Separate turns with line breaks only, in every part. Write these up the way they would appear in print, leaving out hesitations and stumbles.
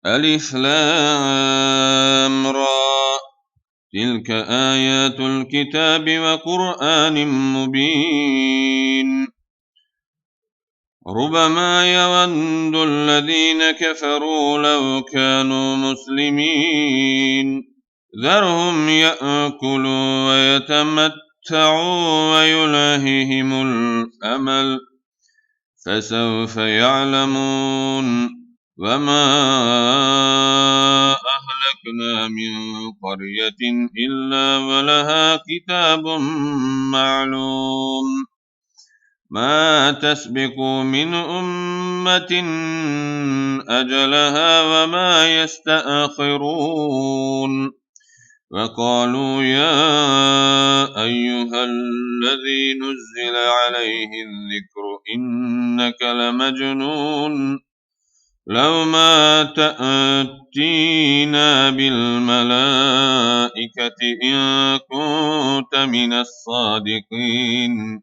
ألف لام را تلك آيات الكتاب وقرآن مبين ربما يود الذين كفروا لو كانوا مسلمين ذرهم يأكلوا ويتمتعوا ويلههم الأمل فسوف يعلمون وما أهلكنا من قرية إلا ولها كتاب معلوم ما تسبق من أمة أجلها وما يستأخرون وقالوا يا أيها الذي نزل عليه الذكر إنك لمجنون لو ما تأتينا بالملائكة إن كنت من الصادقين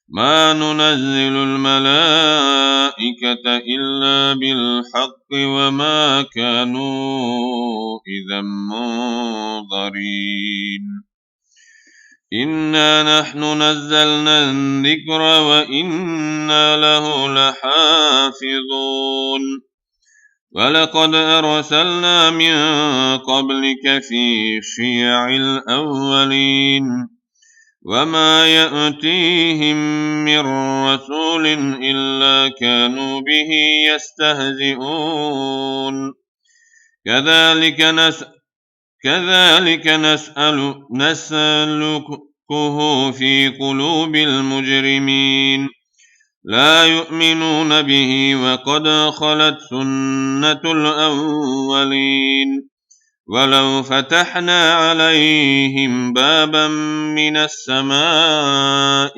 ما ننزل الملائكة إلا بالحق وما كانوا إذا منظرين إنا نحن نزلنا الذكر وإنا له لحافظون ولقد أرسلنا من قبلك في شيع الأولين وما يأتيهم من رسول إلا كانوا به يستهزئون كذلك نسلكه في قلوب المجرمين لا يؤمنون به وقد خلت سنة الأولين ولو فتحنا عليهم بابا من السماء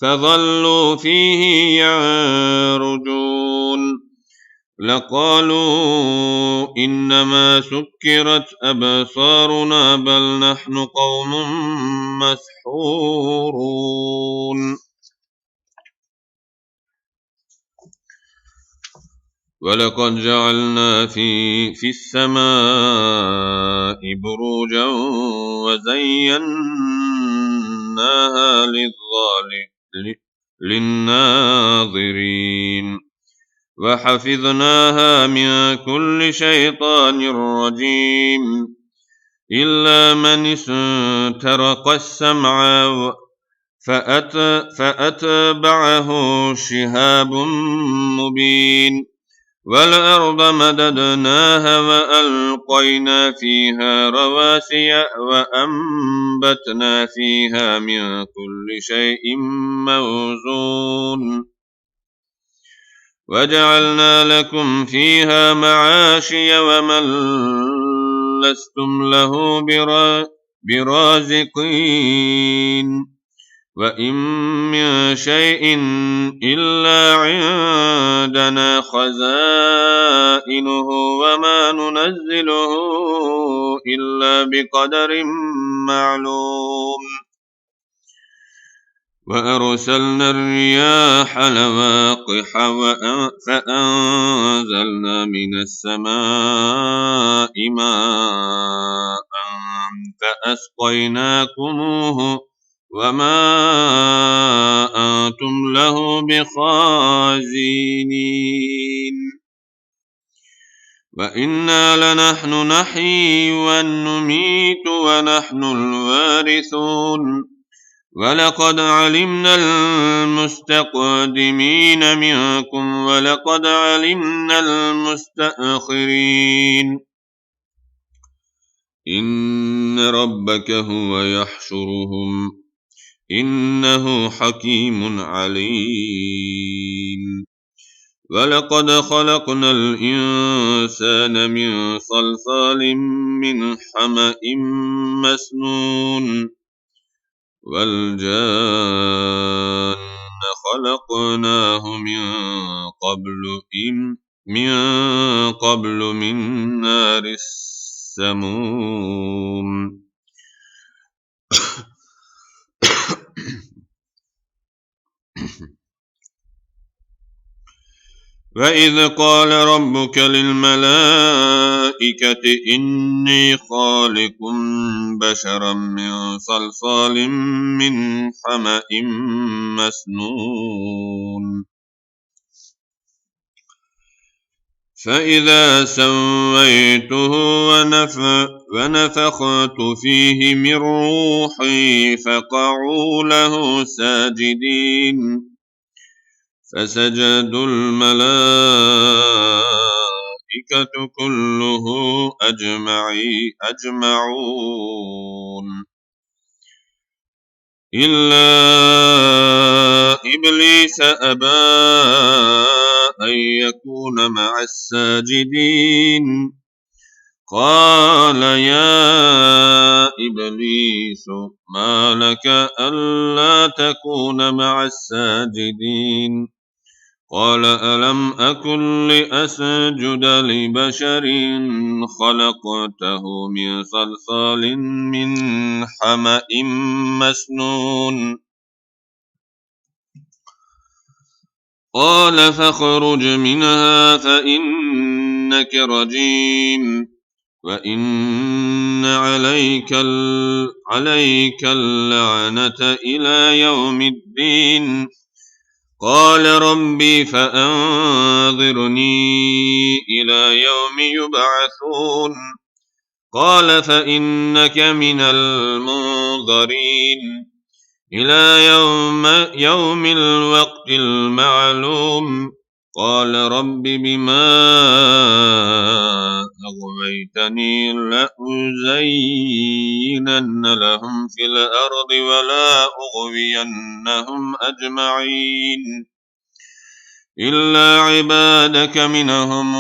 فظلوا فيه يعرجون لقالوا إنما سكرت أبصارنا بل نحن قوم مسحورون ولقد جعلنا في السماء بروجا وزيناها للناظرين وحفظناها من كل شيطان رجيم إلا من استرق السمع فأتبعه شهاب مبين والأرض مددناها وألقينا فيها رواسي وأنبتنا فيها من كل شيء موزون وجعلنا لكم فيها معاشي ومن لستم له برازقين وإن من شيء إلا عندنا خزائنه وما ننزله إلا بقدر معلوم وأرسلنا الرياح لواقح فأنزلنا من السماء ماء فأسقيناكموه وما أنتم له بخازنين وإنا لنحن نحيي ونميت ونحن الوارثون ولقد علمنا المستقدمين منكم ولقد علمنا المستأخرين إن ربك هو يحشرهم إنه حكيم عليم ولقد خلقنا الإنسان من صلصال من حمأ مسنون والجان خلقناه من قبل من نار السموم وإذ قال ربك للملائكة إني خالق بشرا من صلصال من حمأ مسنون فإذا سويته ونفخت فيه من روحي فقعوا له ساجدين فسجدوا الملائكة كله أجمعون إلا إبليس أبى أن يكون مع الساجدين قال يا إبليس ما لك ألا تكون مع الساجدين قال ألم أكن لأسجد لبشر خلقته من صلصال من حمأ مسنون قال فاخرج منها فإنك رجيم وإن عليك اللعنة إلى يوم الدين قال ربي فأنظرني إلى يوم يبعثون قال فإنك من المنظرين إلى يوم الوقت المعلوم قال رب بما أغويتني لأزينن لهم في الأرض ولا أغوينهم أجمعين إلا عبادك منهم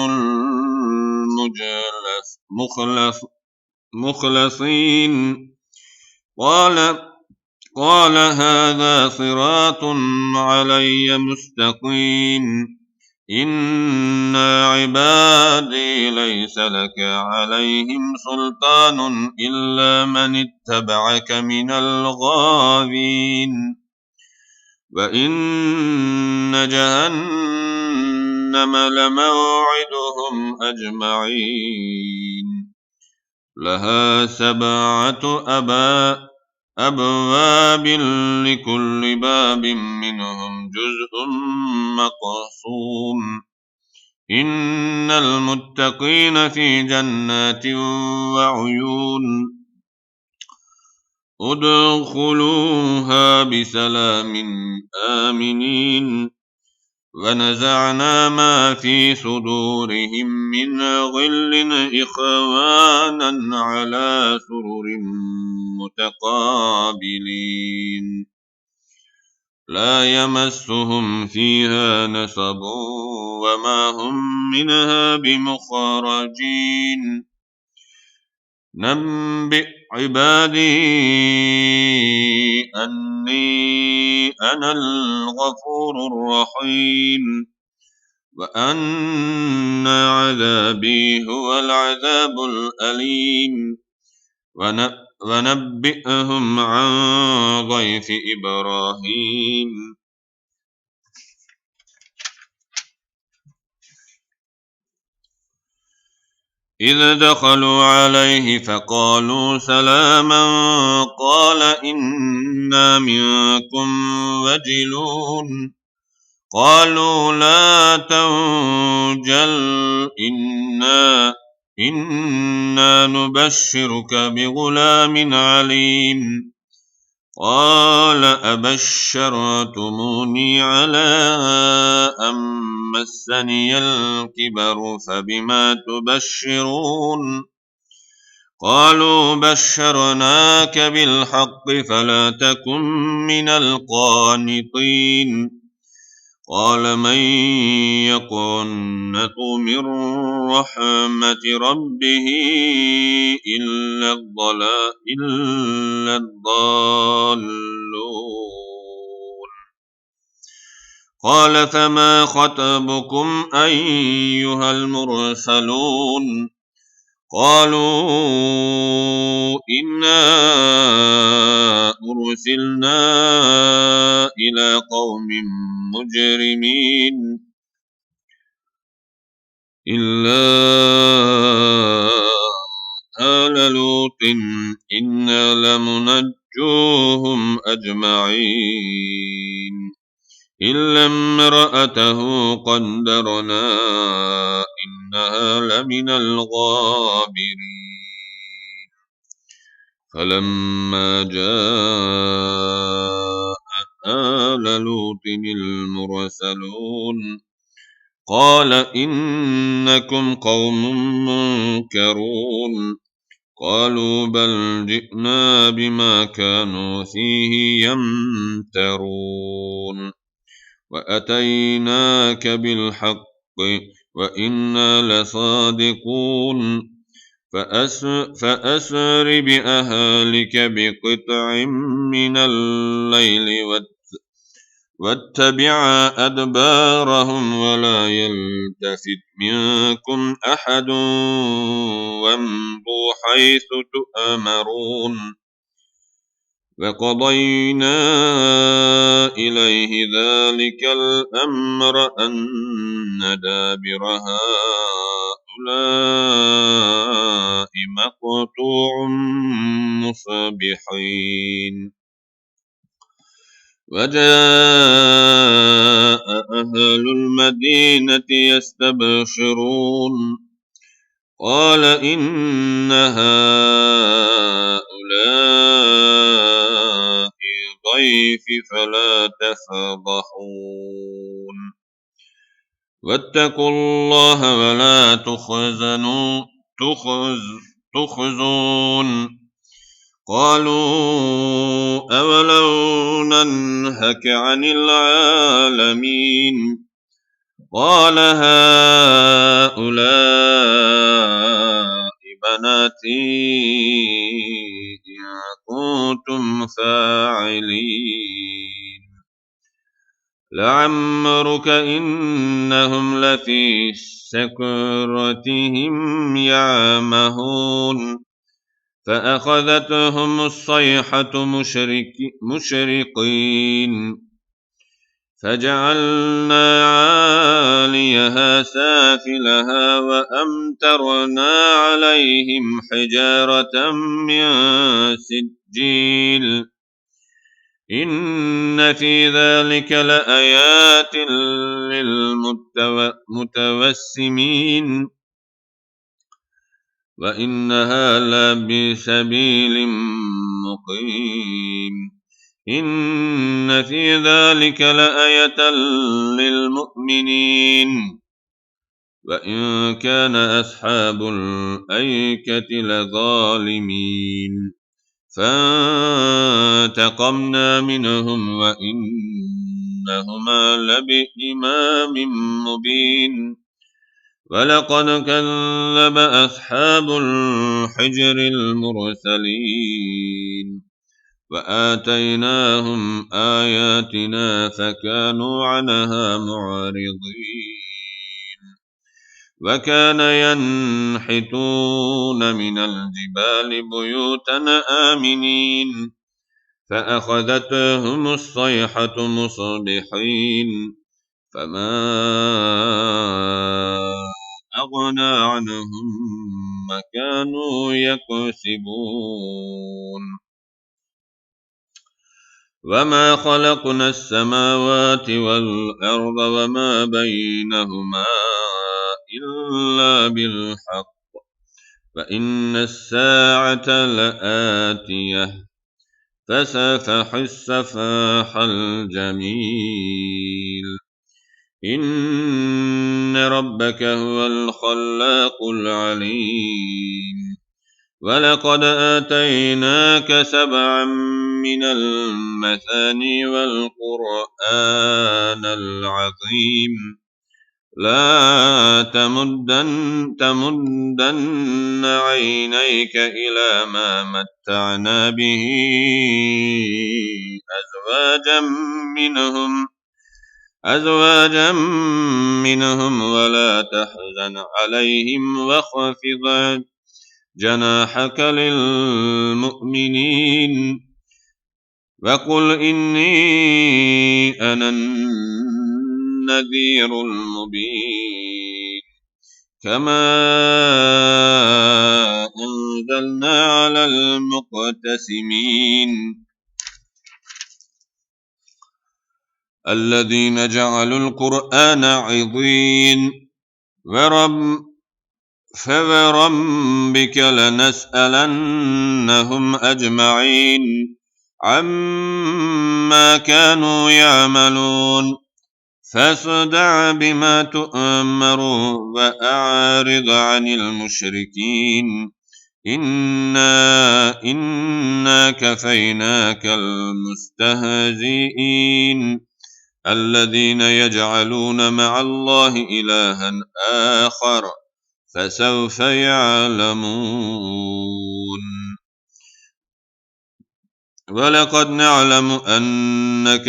المخلصين قال هذا صراط علي مستقيم إن عبادي ليس لك عليهم سلطان إلا من اتبعك من الغاوين وإن جهنم لموعدهم أجمعين لها 7 أبواب لكل باب منهم جزء مقسوم إن المتقين في جنات وعيون ادخلوها بسلام آمنين ونزعنا ما في صدورهم من غل إخوانا على سرر متقابلين لا يمسهم فيها نصب وما هم منها بمخرجين نبئ عبادي أني أنا الغفور الرحيم وأن عذابي هو العذاب الأليم ونبئهم عن ضيف إبراهيم إذ دخلوا عليه فقالوا سلاما قال إنا منكم وجلون قالوا لا توجل إنا نبشرك بغلام عليم قال أبشرتموني على أن مسني الكبر فبما تبشرون قالوا بشرناك بالحق فلا تكن من القانطين قال من يقنط من رحمة ربه إلا الضالون قال فما خطبكم أيها المرسلون قالوا إنا أرسلنا إلى قوم مجرمين إلا آل لوط إنا لمنجوهم أجمعين إلا امرأته قدرنا إنها لمن الغابرين فلما جاء آل لوط المرسلون قال إنكم قوم منكرون قالوا بل جئنا بما كانوا فيه يمترون وأتيناك بالحق وإنا لصادقون فأسر بأهلك بقطع من الليل واتبع أدبارهم ولا يلتفت منكم أحد وامضوا حيث تؤمرون وقضينا إليه ذلك الأمر أن دابر هؤلاء مقطوع مصبحين وجاء أهل المدينة يستبشرون قال إن هؤلاء ضيفي فلا تفضحون واتقوا الله ولا تخزون قالوا أولو ننهك عن العالمين قال هؤلاء بناتي إن كنتم فاعلين لعمرك إنهم لفي سكرتهم يعمهون فأخذتهم الصيحة مشرقين فجعلنا عاليها سافلها وأمطرنا عليهم حجارة من سجيل إن في ذلك لآيات للمتوسمين وإنها لبسبيل مقيم إن في ذلك لآية للمؤمنين وإن كان أصحاب الأيكة لظالمين فانتقمنا منهم وإنهما لبإمام مبين ولقد كذب أصحاب الحجر المرسلين وآتيناهم آياتنا فكانوا عنها معرضين وكان ينحتون من الجبال بيوتا آمنين فأخذتهم الصيحة مصبحين فما أغنى عنهم ما كانوا يكسبون وما خلقنا السماوات والأرض وما بينهما إلا بالحق وإن الساعة لآتية فسفح السفاح الجميل إن ربك هو الخلاق العليم ولقد آتيناك 7 من المثاني والقرآن العظيم لا تمدن عينيك إلى ما متعنا به أزواجا منهم ولا تحزن عليهم واخفض جناحك للمؤمنين وقل إني أنا النذير المبين كما أنزلنا على المقتسمين الذين جعلوا القرآن عضين فوربك لنسألنهم أجمعين عما كانوا يعملون فاصدع بما تؤمر وأعرض عن المشركين إنا كفيناك المستهزئين الذين يجعلون مع الله إلها آخر فسوف يعلمون ولقد نعلم أنك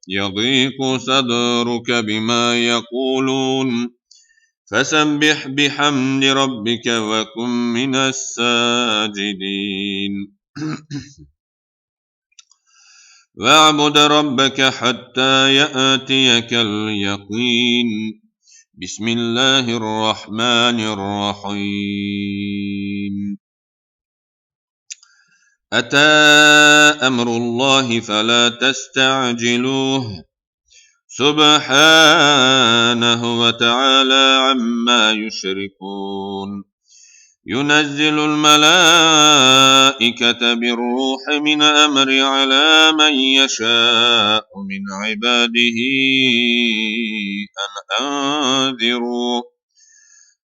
يضيق صدرك بما يقولون فسبح بحمد ربك وكن من الساجدين واعبد ربك حتى يأتيك اليقين بسم الله الرحمن الرحيم أتى أمر الله فلا تستعجلوه سبحانه وتعالى عما يشركون ينزل الملائكة بالروح من أمر على من يشاء من عباده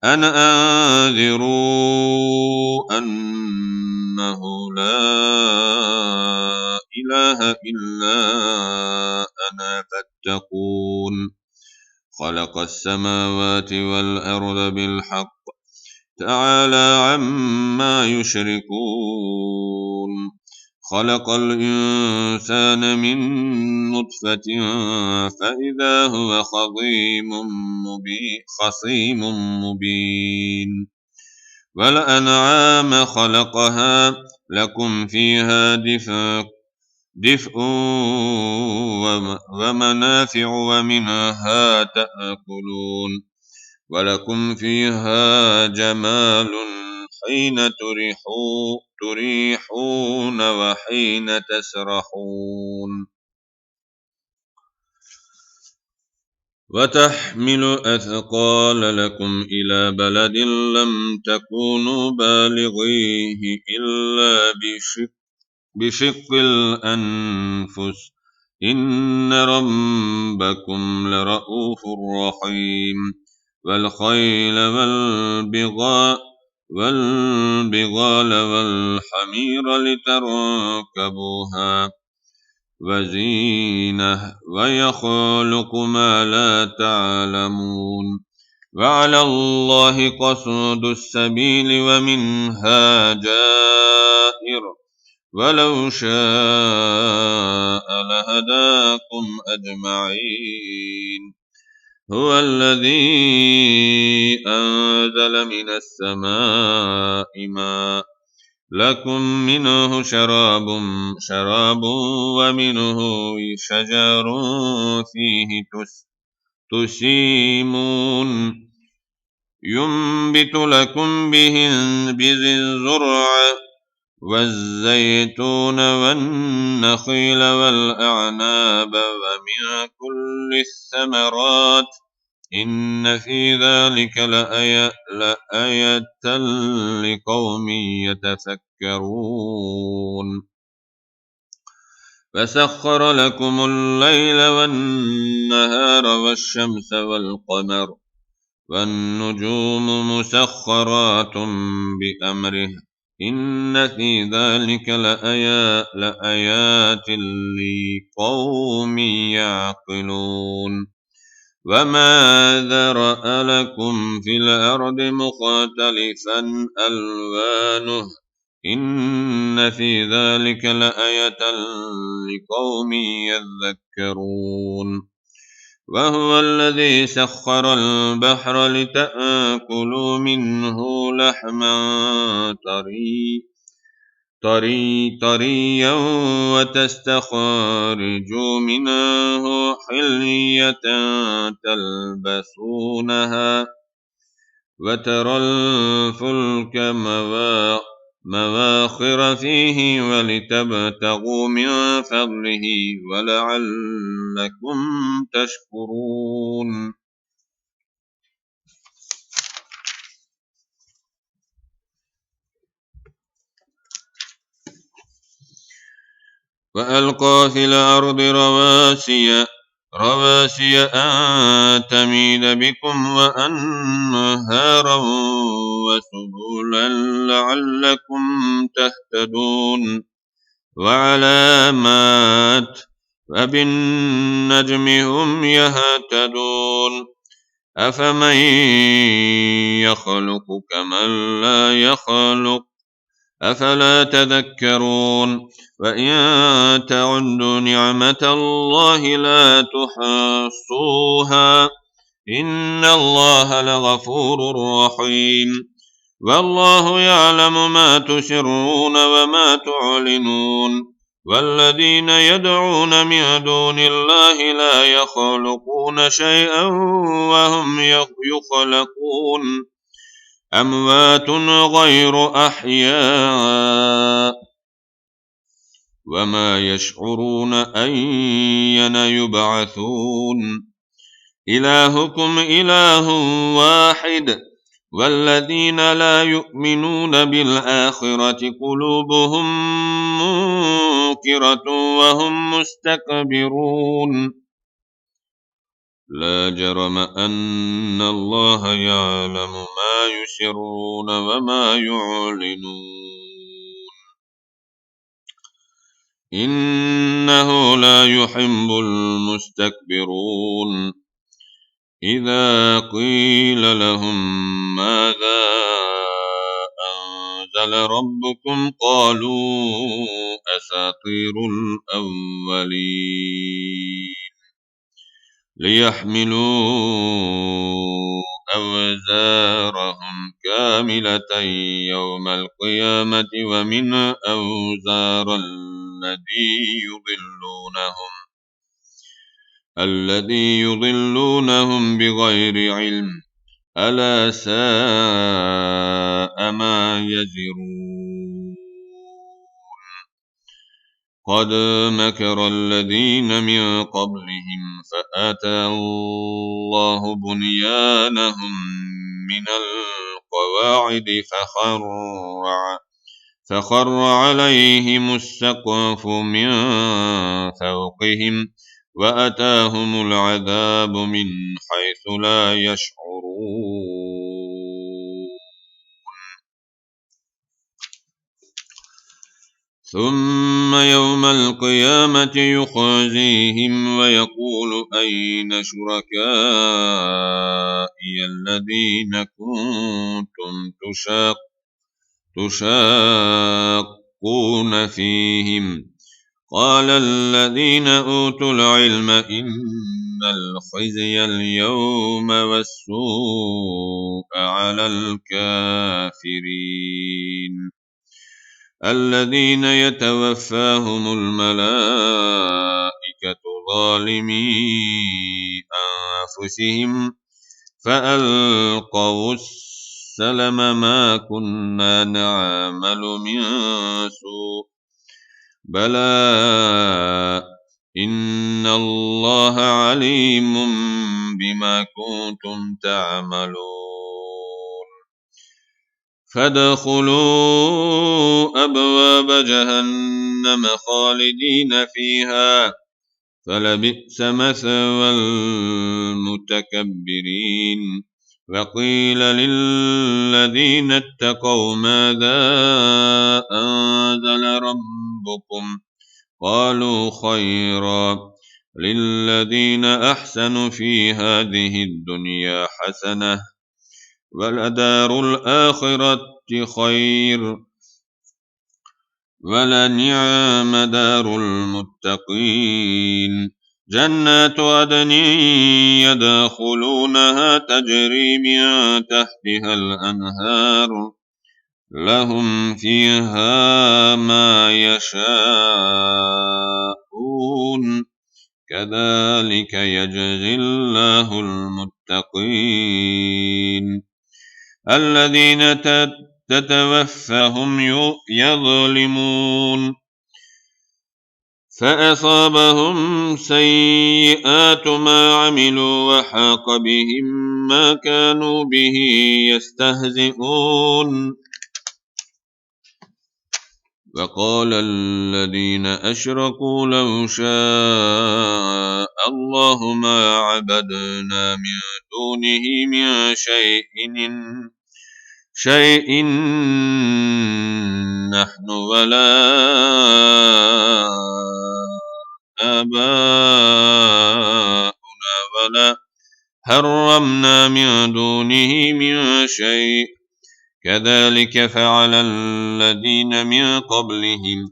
أن أنذروا أنه لا إله إلا أنا فاتقون خلق السماوات والأرض بالحق تعالى عما يشركون خلق الإنسان من نطفة فإذا هو خصيم مبين والأنعام خلقها لكم فيها دفء ومنافع ومنها تأكلون ولكم فيها جمال حين تريحون وحين تسرحون وتحمل أثقال لكم إلى بلد لم تكونوا بالغيه إلا بشق الأنفس إن ربكم لرؤوف رحيم والخيل والبغال والحمير لتركبوها وزينة ويخلق ما لا تعلمون وعلى الله قصد السبيل ومنها جائر ولو شاء لهداكم أجمعين هو الذي أنزل من السماء ماء لكم منه شراب ومنه شجر فيه تسيمون ينبت لكم به الزرع والزيتون والنخيل والأعناب ومن كل الثمرات إن في ذلك لآية لقوم يتفكرون فسخر لكم الليل والنهار والشمس والقمر والنجوم مسخرات بأمره إن في ذلك لآيات لقوم يعقلون وما ذرأ لكم في الأرض مختلفا ألوانه إن في ذلك لآية لقوم يذكرون وهو الذي سخر البحر لتأكلوا منه لحما طريا وتستخرجوا منه حلية تلبسونها وترى الفلك مواخر فيه ولتبتغوا من فضله ولعلكم تشكرون. وألقى في الأرض رواسي أن تميد بكم وأنهارا وسبلا لعلكم تهتدون وعلامات وبالنجم هم يهتدون أفمن يخلق كمن لا يخلق أفلا تذكرون وإن تعدوا نعمة الله لا تحصوها إن الله لغفور رحيم والله يعلم ما تسرون وما تعلنون والذين يدعون من دون الله لا يخلقون شيئا وهم يخلقون أموات غير أحياء وما يشعرون أين يبعثون إلهكم إله واحد والذين لا يؤمنون بالآخرة قلوبهم منكرة وهم مستكبرون لا جرم أن الله يعلم ما يسرون وما يعلنون إنه لا يحب المستكبرون إذا قيل لهم ماذا أنزل ربكم قالوا أساطير الأولين ليحملوا أوزارهم كاملة يوم القيامة ومن أوزار الذي يضلونهم بغير علم ألا ساء ما يزرون قد مكر الذين من قبلهم فأتى الله بنيانهم من القواعد فخر عليهم السقف من فوقهم وأتاهم العذاب من حيث لا يشعرون ثم يوم القيامة يخزيهم ويقول أين شركائي الذين كنتم تشاقون فيهم قال الذين أوتوا العلم إن الخزي اليوم والسوء على الكافرين الذين يتوفاهم الملائكة ظالمي أنفسهم فألقوا السلم ما كنا نعمل من سوء بلى إن الله عليم بما كنتم تعملون فادخلوا أبواب جهنم خالدين فيها فلبئس مثوى المتكبرين وقيل للذين اتقوا ماذا أنزل ربكم قالوا خيرا للذين أحسنوا في هذه الدنيا حسنة ولدار الآخرة خير ولنعم دار المتقين جنات عدن يدخلونها تجري من تحتها الأنهار لهم فيها ما يشاءون كذلك يجزي الله المتقين الذين تتوفاهم يظلمون فأصابهم سيئات ما عملوا وحاق بهم ما كانوا به يستهزئون وقال الذين أشركوا لو شاء الله ما عبدنا من دونه من شيء نحن ولا آباؤنا ولا حرمنا من دونه من شيء كذلك فعل الذين من قبلهم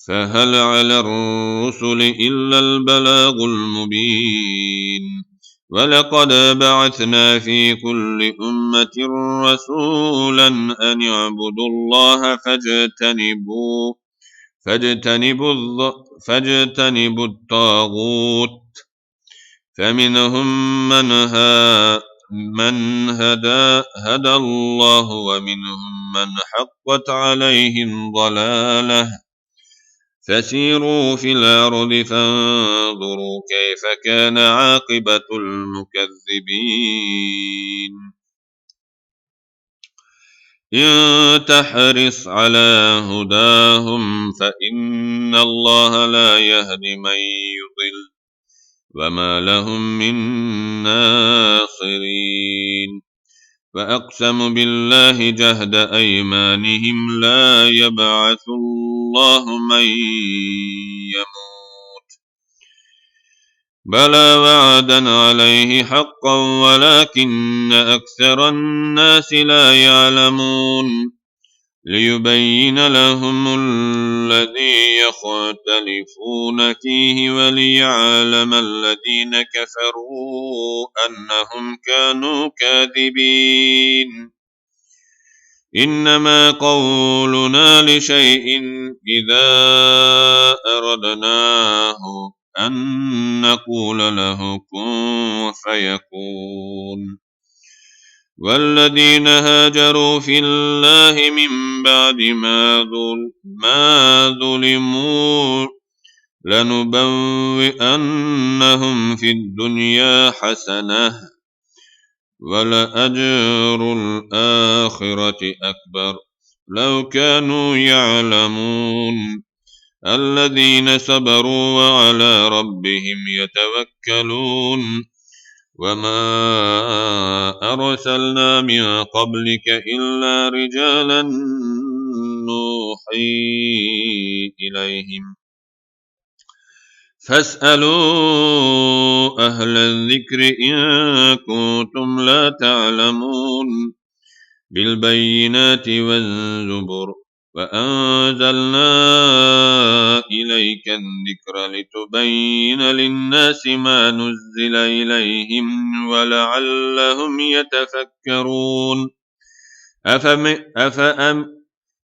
فهل على الرسل إلا البلاغ المبين ولقد بعثنا في كل أمة رسولا أن اعبدوا الله فاجتنبوا الطاغوت فمنهم من هدى الله ومنهم من حقت عليه الضلالة فسيروا في الأرض فانظروا كيف كان عاقبة المكذبين إن تحرص على هداهم فإن الله لا يهدي من يضل وما لهم من ناصرين وأقسموا بالله جهد أيمانهم لا يبعث الله من يموت بلى وعدا عليه حقا ولكن أكثر الناس لا يعلمون ليبين لهم الذي يختلفون فيه وليعلم الذين كفروا أنهم كانوا كاذبين إنما قولنا لشيء إذا أردناه أن نقول له كن فيكون والذين هاجروا في الله من بعد ما ظلموا لنبوئنهم في الدنيا حسنة ولأجر الآخرة أكبر لو كانوا يعلمون الذين صبروا وعلى ربهم يتوكلون وما أرسلنا من قبلك إلا رجالا نوحي إليهم فاسألوا أهل الذكر إن كنتم لا تعلمون بالبينات والزبر وأنزلنا إليك الذكر لتبين للناس ما نزل إليهم ولعلهم يتفكرون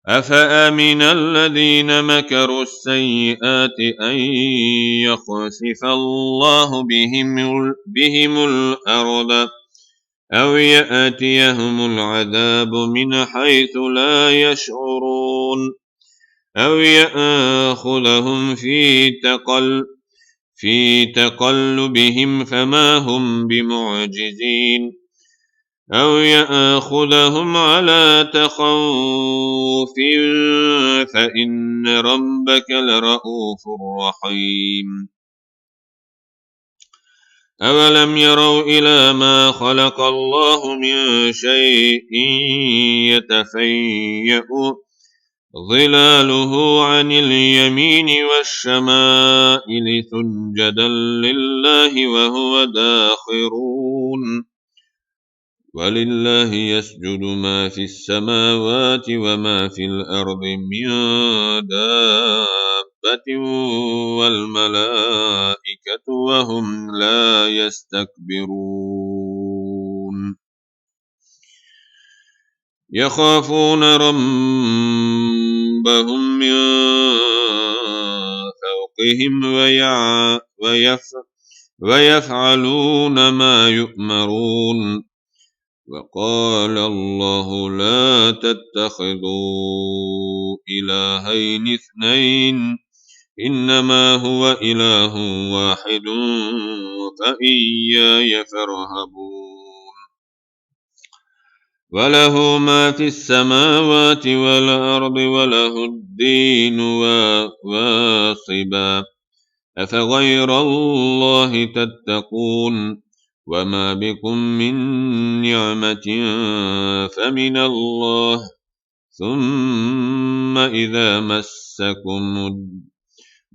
أفأمن الذين مكروا السيئات أن يخسف الله بهم الأرض أو يأتيهم العذاب من حيث لا يشعرون أو يأخذهم في تقلبهم فما هم بمعجزين أو يأخذهم على تخوف فإن ربك لرؤوف رحيم أولم يروا إلى ما خلق الله من شيء يتفيأ ظلاله عن اليمين والشمائل سجدا لله وهو داخرون ولله يسجد ما في السماوات وما في الأرض من دابة والملائكة وهم لا يستكبرون يخافون ربهم من فوقهم ويفعلون ما يؤمرون وقال الله لا تتخذوا إلهين اثنين إنما هو إله واحد فإياي فارهبون وله ما في السماوات والأرض وله الدين واصبا أفغير الله تتقون وما بكم من نعمة فمن الله ثم إذا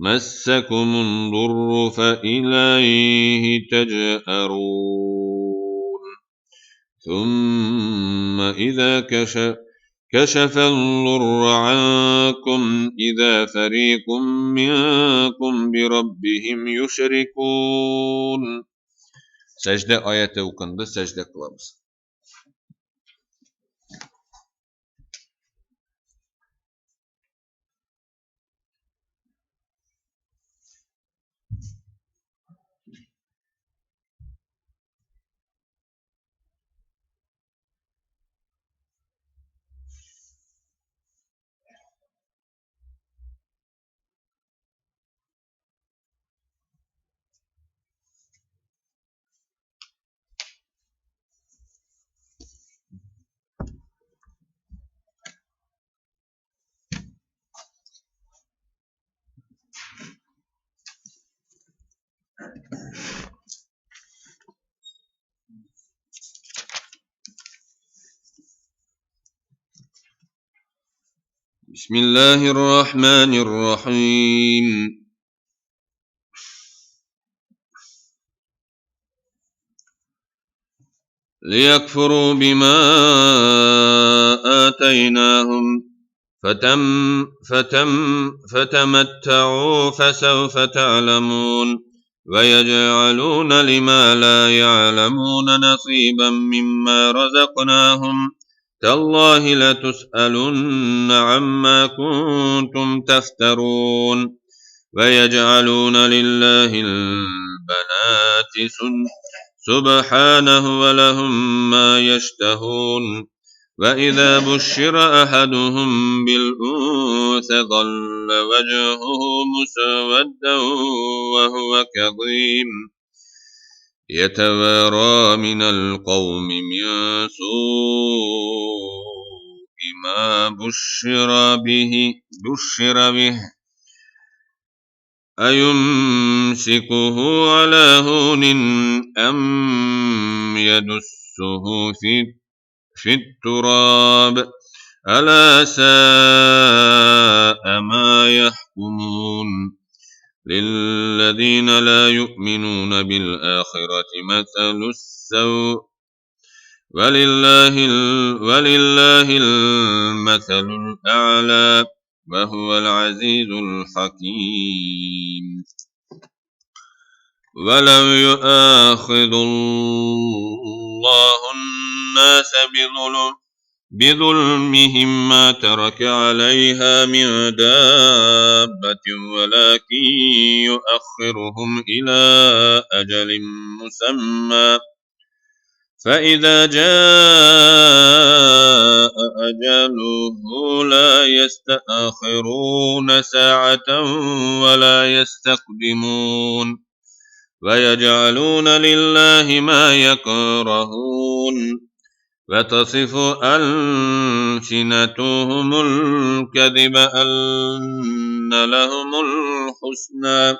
مسكم الضر فإليه تجأرون ثم إذا كشف الضر عنكم إذا فريق منكم بربهم يشركون. Secde ayeti okundu, secde kılavuz. بسم الله الرحمن الرحيم ليكفروا بما آتيناهم فتمتعوا فسوف تعلمون ويجعلون لما لا يعلمون نصيبا مما رزقناهم تالله لتسألن عما كنتم تفترون ويجعلون لله البنات سبحانه ولهم ما يشتهون وإذا بشر أحدهم بالأنثى ظل وجهه مسودا وهو كظيم يتوارى من القوم من سوء ما بشر به أيمسكه على هون أم يدسه في التراب ألا ساء ما يحكمون للذين لا يؤمنون بالآخرة مثل السوء ولله المثل الأعلى وهو العزيز الحكيم ولو يؤاخذ الله الناس بظلمهم ما ترك عليها من دابة ولكن يؤخرهم إلى أجل مسمى فإذا جاء أجله لا يستأخرون ساعة ولا يستقدمون ويجعلون لله ما يكرهون وتصف ألسنتهم الكذب أن لهم الحسنى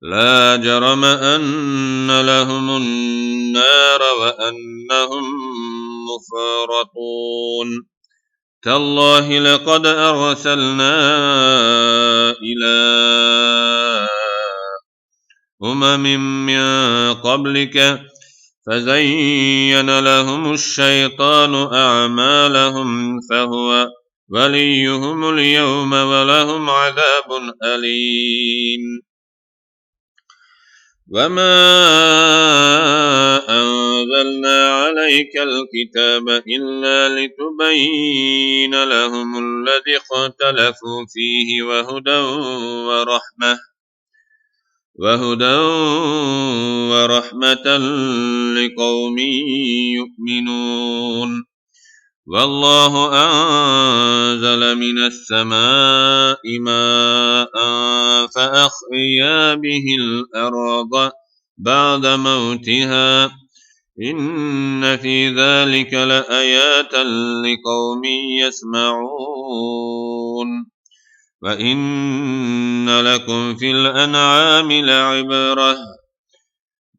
لا جرم أن لهم النار وأنهم مفرطون تالله لقد أرسلنا إلى من قبلك فزين لهم الشيطان أعمالهم فهو وليهم اليوم ولهم عذاب أليم وما أنزلنا عليك الكتاب إلا لتبين لهم الذي اختلفوا فيه وهدى ورحمة وهدى ورحمة لقوم يؤمنون. والله أنزل من السماء ماء فأحيا به الأرض بعد موتها إن في ذلك لآيات لقوم يسمعون. وإن لكم في الأنعام لعبرة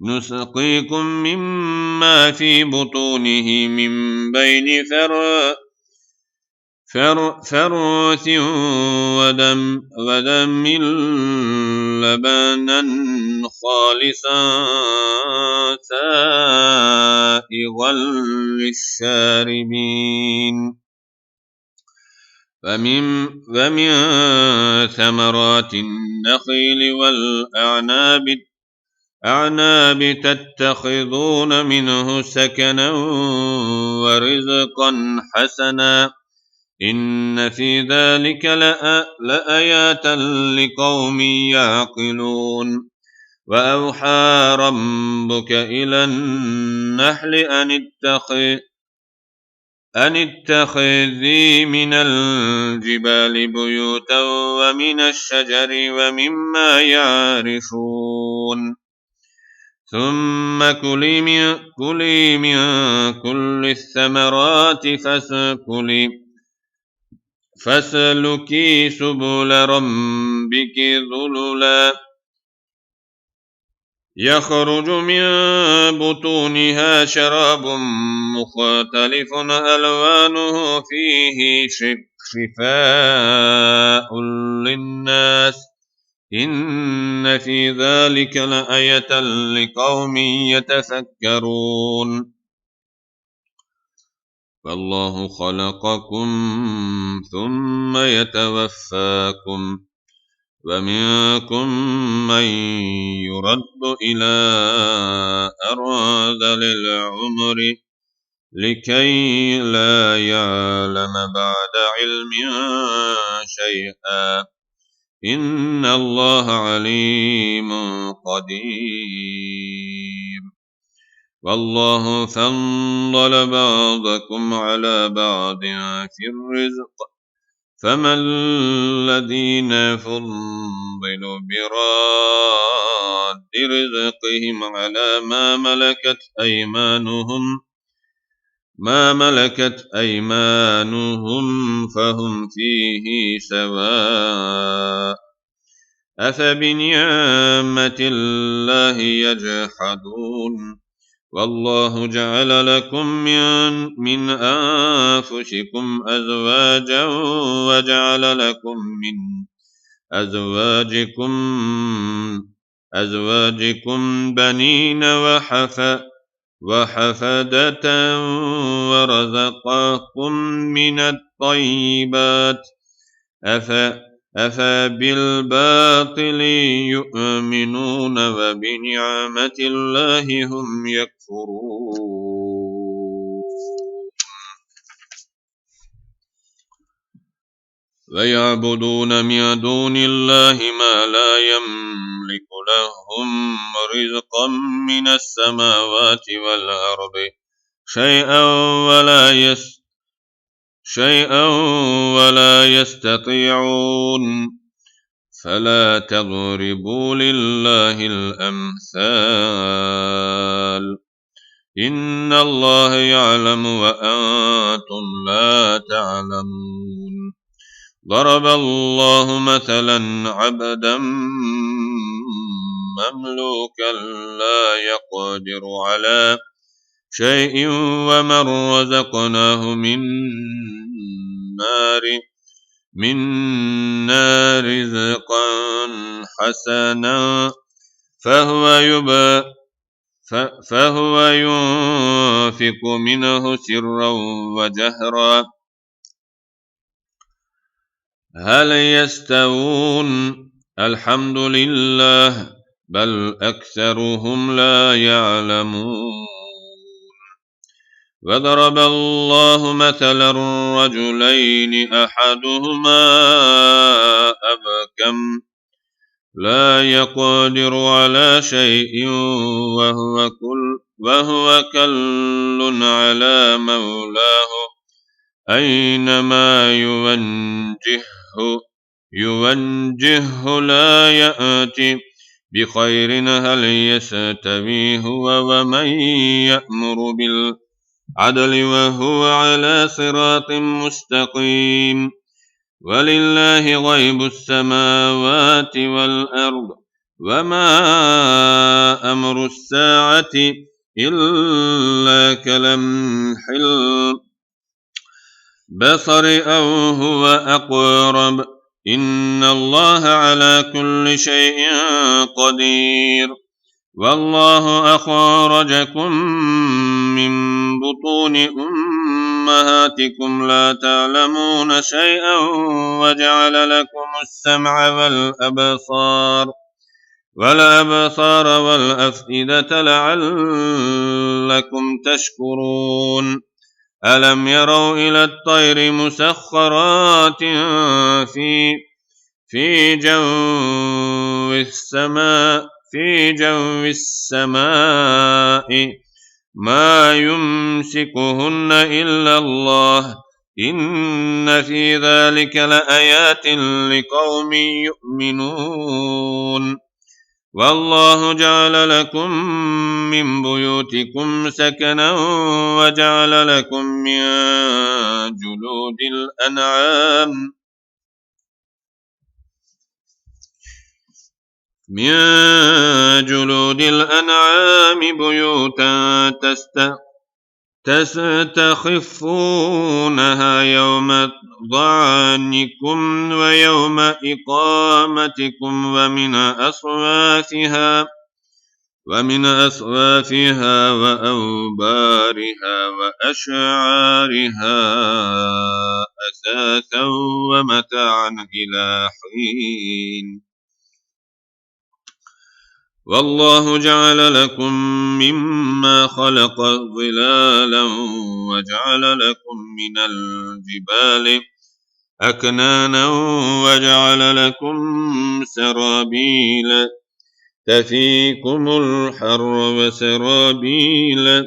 نسقيكم مما في بطونه من بين فرث ودم لبنا خالصا سائغا للشاربين. ومن ثمرات النخيل والأعناب تتخذون منه سكنا ورزقا حسنا إن في ذلك لآيات لقوم يعقلون. وأوحى ربك إلى النحل أن اتخذي من الجبال بيوتا ومن الشجر ومما يعرشون. ثم كلي من كل الثمرات فاسلكي سبل ربك ذللا يخرج من بطونها شراب مختلف ألوانه فيه شفاء للناس إن في ذلك لآية لقوم يتفكرون. فالله خلقكم ثم يتوفاكم ومنكم من يرد إلى أرذل العمر لكي لا يعلم بعد علم شيئا إن الله عليم قدير. والله فضل بعضكم على بعض في الرزق فما الذين فضلوا براد رزقهم على ما ملكت أيمانهم فهم فيه سواء أفبنعمة الله يجحدون. والله جعل لكم من أنفسكم أزواجا وجعل لكم من أزواجكم بنين وحفدة ورزقكم من الطيبات أفبالباطل يؤمنون وبنعمة الله هم يكفرون. ويعبدون من دون الله ما لا يملك لهم رزقا من السماوات والأرض شيئا ولا يستطيعون. فلا تضربوا لله الأمثال إن الله يعلم وأنتم لا تعلمون. ضرب الله مثلا عبدا مملوكا لا يقدر على شيء ومن رزقناه منا رزقا حسنا فهو ينفق منه سرا وجهرا هل يستوون الحمد لله بل أكثرهم لا يعلمون. وضرب الله مثلا رجلين أحدهما لا يقدر على شيء وهو كل على مولاه أينما يوجهه لا يأتي بخير هل يستوي هو ومن يأمر بالعدل وهو على صراط مستقيم ولله غيب السماوات والأرض وما أمر الساعة إلا كلمح البصر أو هو أقرب إن الله على كل شيء قدير والله أخرجكم من بطون أمهاتكم لا تعلمون شيئا وجعل لكم السمع والأبصار والأفئدة لعلكم تشكرون ألم يروا إلى الطير مسخرات في جو السماء ما يمسكهن إلا الله إن في ذلك لآيات لقوم يؤمنون والله جعل لكم من بيوتكم سكنا وجعل لكم من جلود الأنعام بيوتا تستخفونها يوم ضعنكم ويوم إقامتكم ومن أصوافها وأوبارها وأشعارها أثاثا ومتاعا إلى حين والله جعل لكم مما خلق ظلالا وجعل لكم من الجبال أكنانا وجعل لكم سرابيل تقيكم الحر وسرابيل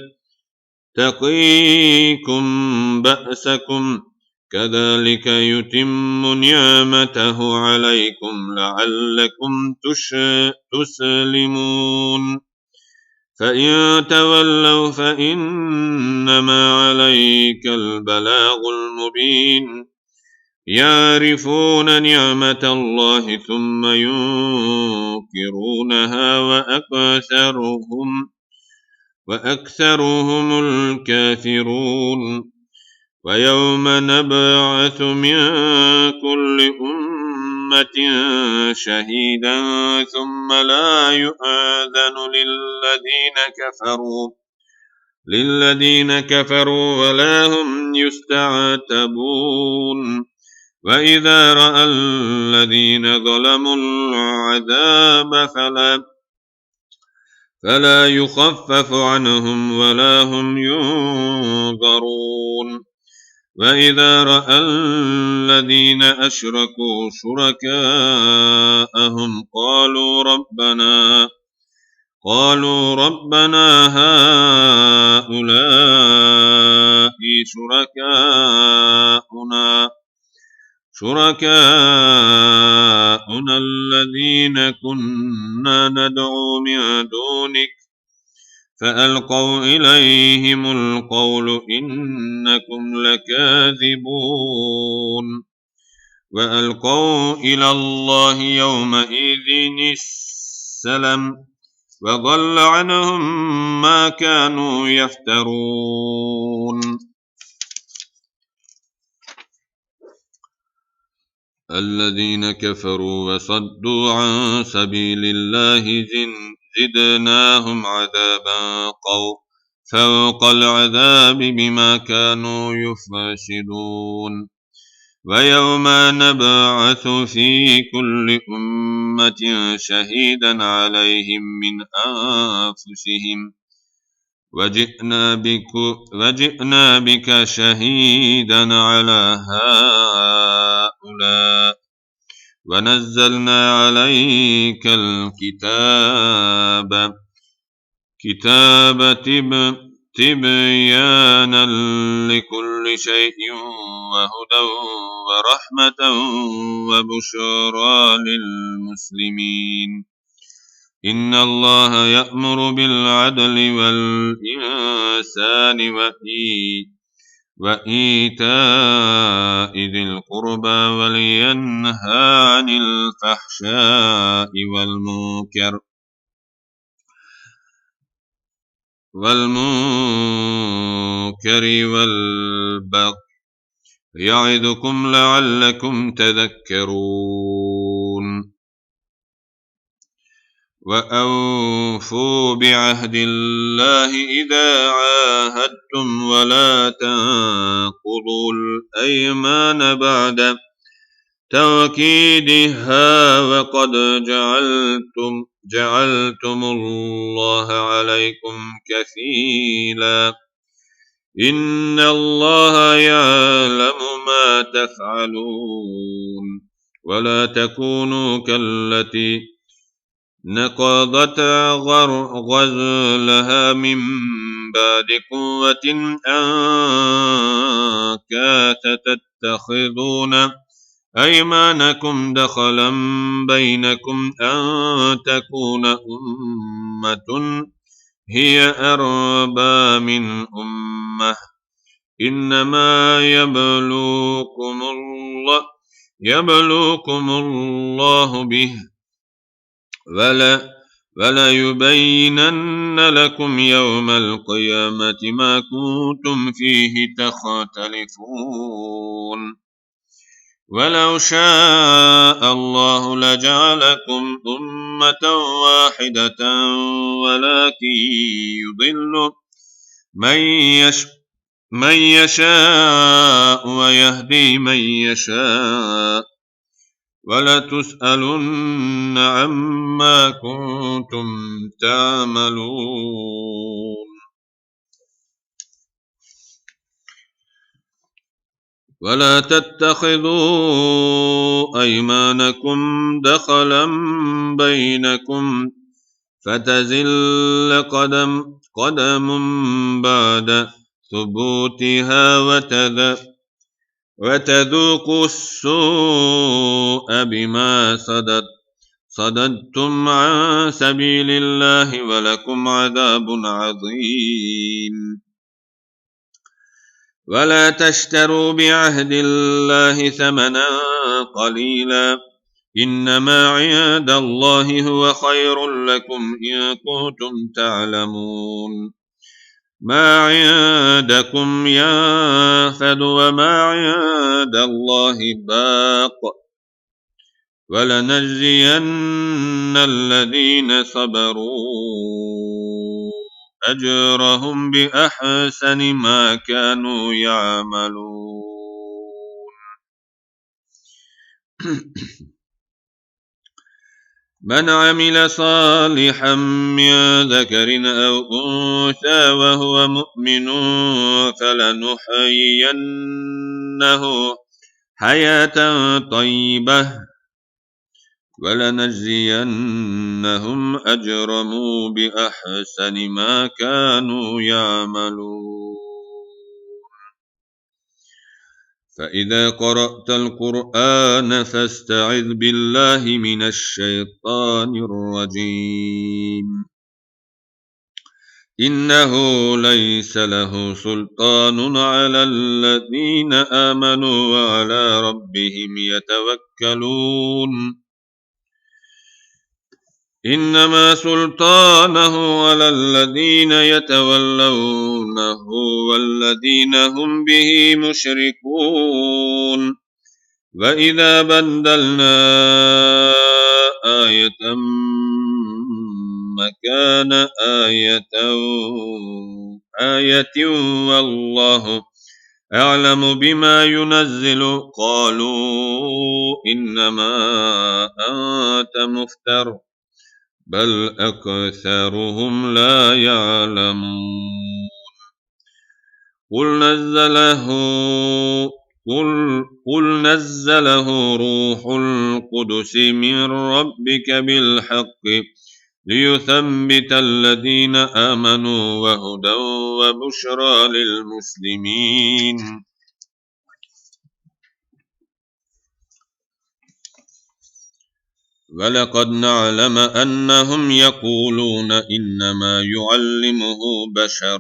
تقيكم بأسكم كذلك يتم نعمته عليكم لعلكم تسلمون فإن تولوا فإنما عليك البلاغ المبين يعرفون نعمة الله ثم ينكرونها وأكثرهم الكافرون ويوم نبعث من كل أمة شهيدا ثم لا يؤذن للذين كفروا ولا هم يستعتبون وإذا رأى الذين ظلموا العذاب فلا يخفف عنهم ولا هم ينظرون وإذا رأى الذين أشركوا شركاءهم قالوا ربنا هؤلاء شركاؤنا الذين كنا ندعو من دونك فألقوا إليهم القول إنكم لكاذبون وألقوا إلى الله يومئذ السلم وضل عنهم ما كانوا يفترون الذين كفروا وصدوا عن سبيل الله زدناهم عذابا فوق العذاب بما كانوا يفسدون ويوم نبعث في كل أمة شهيدا عليهم من أنفسهم وجئنا بك شهيدا على هؤلاء ونزلنا عليك الكتاب تبيانا لكل شيء وهدى ورحمة وبشرى للمسلمين. إن الله يأمر بالعدل والإحسان وإيتاء ذي القربى وينهى عن الفحشاء والمنكر والبغي يعظكم لعلكم تذكرون. وأوفوا بعهد الله إذا عاهدتم ولا تنقضوا الأيمان بعد توكيدها وقد جعلتم الله عليكم كفيلا. إن الله يعلم ما تفعلون. ولا تكونوا كالتي نقضت غزلها من بعد قوة أنكاثا تتخذون أيمانكم دخلا بينكم أن تكون أمة هي أربى من أمة. إنما يبلوكم الله به ولا يبينن لكم يوم القيامة ما كنتم فيه تختلفون. ولو شاء الله لجعلكم أمة واحدة ولكن يضل من يشاء ويهدي من يشاء ولتسألن عما كنتم تعملون. ولا تتخذوا أيمانكم دخلا بينكم فتزل قدم بعد ثبوتها وتذوقوا السوء بما صددتم عن سبيل الله ولكم عذاب عظيم. ولا تشتروا بعهد الله ثمنا قليلا إنما عند الله هو خير لكم إن كنتم تعلمون. ما عندكم ينفد وما عند الله باق ولنجزين الذين صبروا أجرهم بأحسن ما كانوا يعملون. من عمل صالحا من ذكر أو أنثى وهو مؤمن فلنحيينه حياة طيبة ولنجزينهم أجرهم بأحسن ما كانوا يعملون. فإذا قرأت القرآن فاستعذ بالله من الشيطان الرجيم. إنه ليس له سلطان على الذين آمنوا وعلى ربهم يتوكلون. إنما سلطانه على الذين يتولونه والذين هم به مشركون. وإذا بدلنا آية مكان آية والله أعلم بما ينزل قالوا إنما أنت مفتر بل أكثرهم لا يعلمون. قل نزله روح القدس من ربك بالحق ليثبت الذين آمنوا وهدى وبشرى للمسلمين. ولقد نعلم أنهم يقولون إنما يعلمه بشر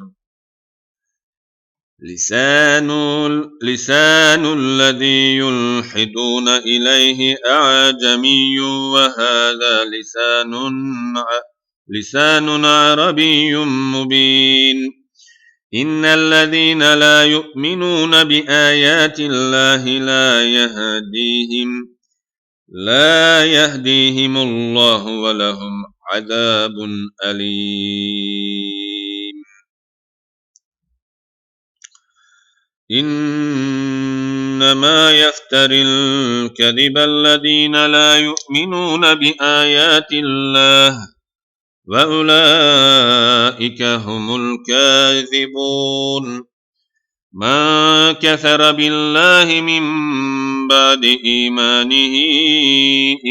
لسان الذي يلحدون إليه أعجمي وهذا لسان عربي مبين. إن الذين لا يؤمنون بآيات الله لا يهديهم الله ولهم عذاب أليم. إنما يفتري الكذب الذين لا يؤمنون بآيات الله وأولئك هم الكاذبون. من كفر بالله من بعد إيمانه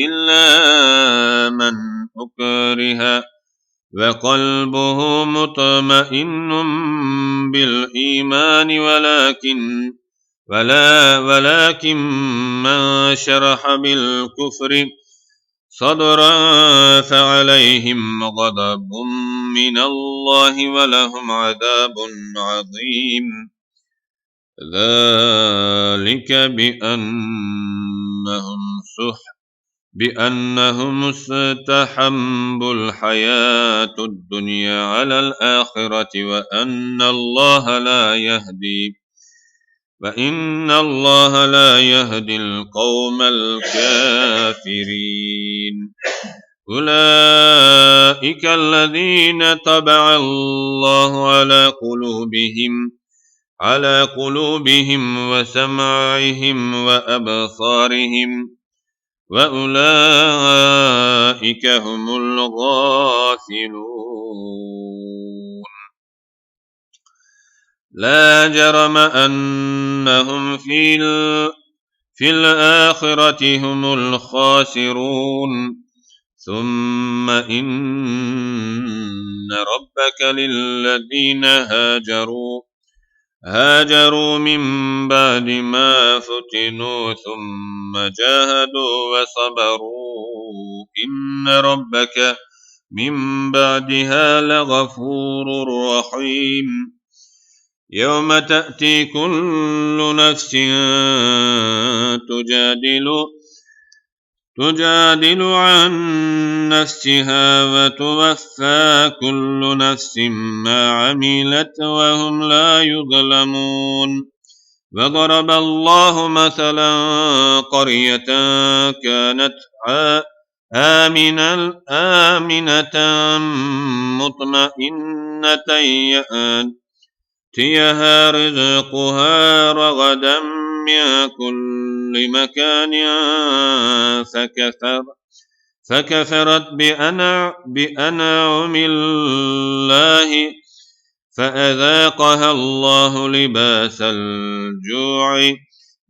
إلا من أكره وقلبه مطمئن بالإيمان ولكن من شرح بالكفر صدرا فعليهم غضب من الله ولهم عذاب عظيم. ذلك بأنهم استحبوا الحياة الدنيا على الآخرة وأن الله لا يهدي القوم الكافرين. أولئك الذين طبع الله على قلوبهم وسمعهم وأبصارهم وأولئك هم الغافلون. لا جرم أنهم في الآخرة هم الخاسرون. ثم إن ربك للذين هاجروا من بعد ما فتنوا ثم جاهدوا وصبروا إن ربك من بعدها لغفور رحيم. يوم تأتي كل نفس تجادل عن نفسها وتوفى كل نفس ما عملت وهم لا يظلمون. وضرب الله مثلا قرية كانت آمنة مطمئنة يأتيها رزقها رغدا من كل مكان فكفرت بأنعم الله فأذاقها الله لباس الجوع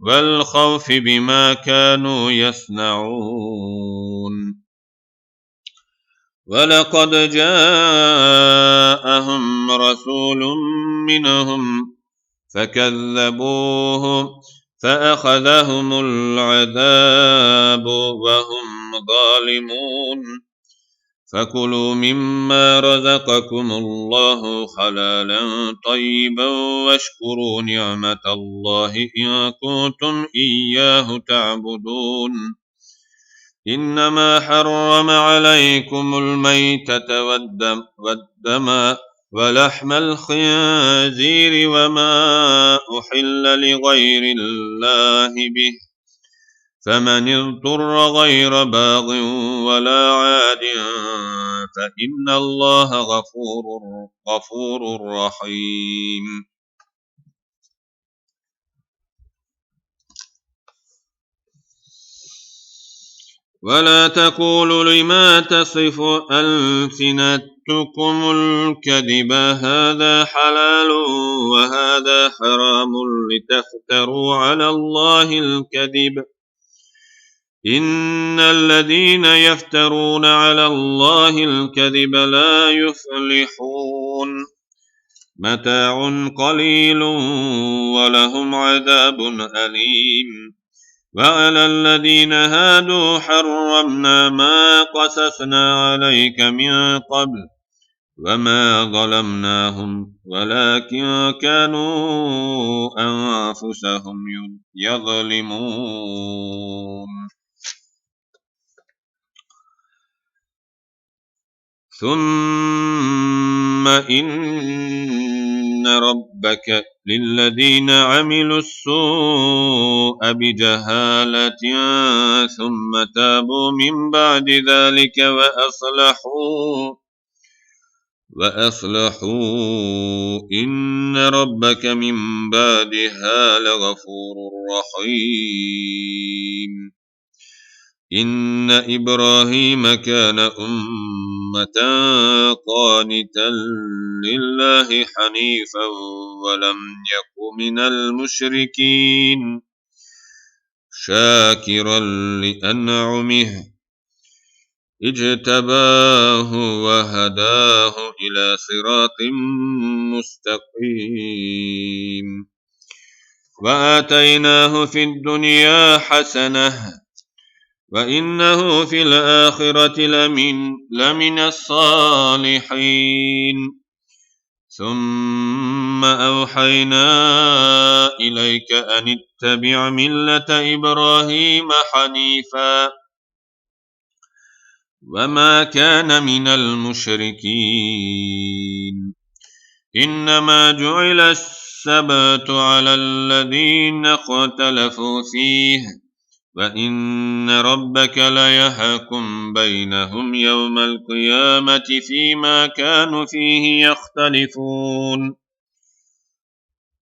والخوف بما كانوا يصنعون. ولقد جاءهم رسول منهم فكذبوه فأخذهم العذاب وهم ظالمون. فكلوا مما رزقكم الله حلالا طيبا واشكروا نعمة الله إن كنتم إياه تعبدون. إنما حرم عليكم الميتة والدم ولحم الخنزير وما أحل لغير الله به فمن اضطر غير باغ ولا عاد فإن الله غفور رحيم. ولا تقولوا لما تصف ألسنتكم الكذب هذا حلال وهذا حرام لتفتروا على الله الكذب إن الذين يفترون على الله الكذب لا يفلحون متاع قليل ولهم عذاب أليم وعلى الذين هادوا حرمنا ما قصصنا عليك من قبل وما ظلمناهم ولكن كانوا أنفسهم يظلمون ثم إن ربك للذين عملوا السوء بجهالة ثم تابوا من بعد ذلك وأصلحوا إن ربك من بعدها لغفور رحيم إن إبراهيم كان أمة قانتا لله حنيفا ولم يك من المشركين شاكرا لأنعمه اجتباه وهداه إلى صراط مستقيم وآتيناه في الدنيا حسنة وإنه في الآخرة لمن الصالحين ثم أوحينا إليك أن اتبع ملة إبراهيم حنيفا وما كان من المشركين إنما جعل السبت على الذين اختلفوا فيه وإن ربك ليحكم بينهم يوم القيامة فيما كانوا فيه يختلفون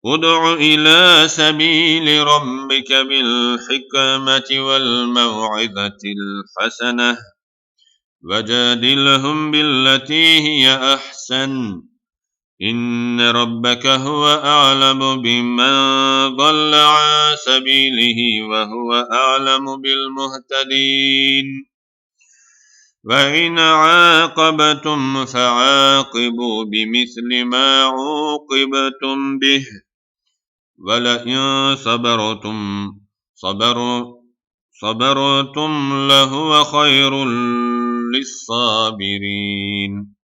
ادع إلى سبيل ربك بالحكمة والموعظة الحسنة وجادلهم بالتي هي أحسن إن ربك هو أعلم بمن ضل عن سبيله وهو أعلم بالمهتدين وإن عاقبتم فعاقبوا بمثل ما عوقبتم به ولئن صبرتم لهو خير للصابرين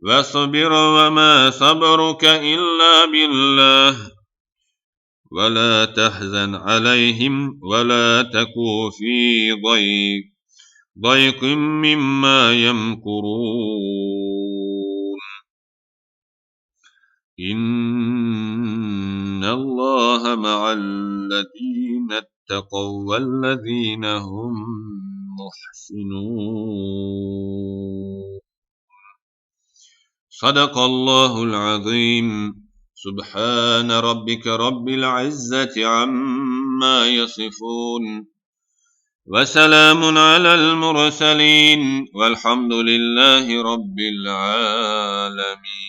واصبر وما صبرك إلا بالله ولا تحزن عليهم ولا تكو في ضيق مما يمكرون إن الله مع الذين اتقوا والذين هم محسنون صدق الله العظيم سبحان ربك رب العزة عما يصفون وسلام على المرسلين والحمد لله رب العالمين.